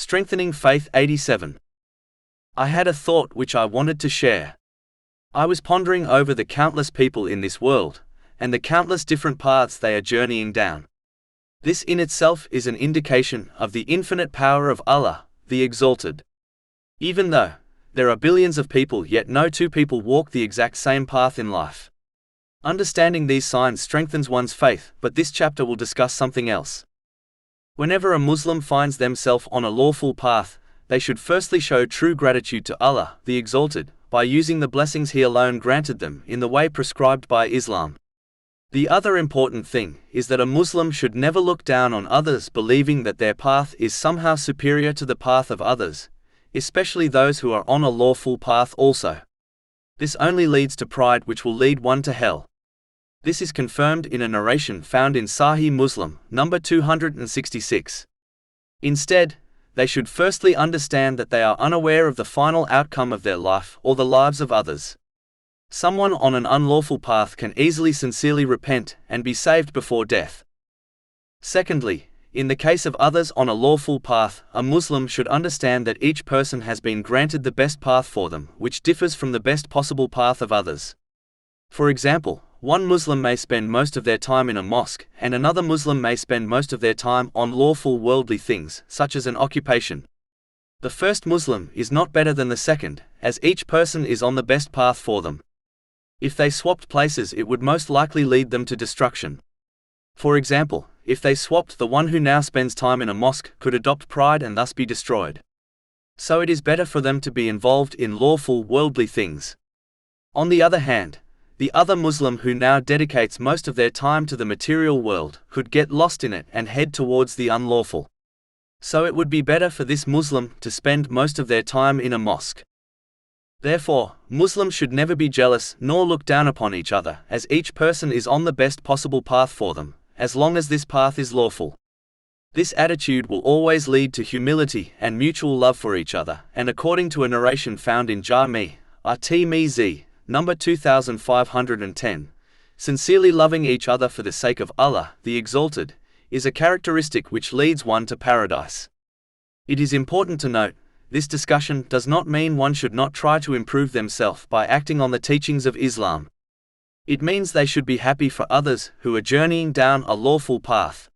Strengthening Faith 87. I had a thought which I wanted to share. I was pondering over the countless people in this world, and the countless different paths they are journeying down. This in itself is an indication of the infinite power of Allah, the Exalted. Even though there are billions of people, yet no two people walk the exact same path in life. Understanding these signs strengthens one's faith, but this chapter will discuss something else. Whenever a Muslim finds themselves on a lawful path, they should firstly show true gratitude to Allah, the Exalted, by using the blessings He alone granted them in the way prescribed by Islam. The other important thing is that a Muslim should never look down on others, believing that their path is somehow superior to the path of others, especially those who are on a lawful path also. This only leads to pride, which will lead one to hell. This is confirmed in a narration found in Sahih Muslim, number 266. Instead, they should firstly understand that they are unaware of the final outcome of their life or the lives of others. Someone on an unlawful path can easily sincerely repent and be saved before death. Secondly, in the case of others on a lawful path, a Muslim should understand that each person has been granted the best path for them, which differs from the best possible path of others. For example, one Muslim may spend most of their time in a mosque, and another Muslim may spend most of their time on lawful worldly things, such as an occupation. The first Muslim is not better than the second, as each person is on the best path for them. If they swapped places, it would most likely lead them to destruction. For example, if they swapped, the one who now spends time in a mosque could adopt pride and thus be destroyed. So it is better for them to be involved in lawful worldly things. On the other hand, the other Muslim who now dedicates most of their time to the material world could get lost in it and head towards the unlawful. So it would be better for this Muslim to spend most of their time in a mosque. Therefore, Muslims should never be jealous nor look down upon each other, as each person is on the best possible path for them, as long as this path is lawful. This attitude will always lead to humility and mutual love for each other, and according to a narration found in Jami'a, at-Tirmidhi, number 2510, sincerely loving each other for the sake of Allah, the Exalted, is a characteristic which leads one to paradise. It is important to note, this discussion does not mean one should not try to improve themselves by acting on the teachings of Islam. It means they should be happy for others who are journeying down a lawful path.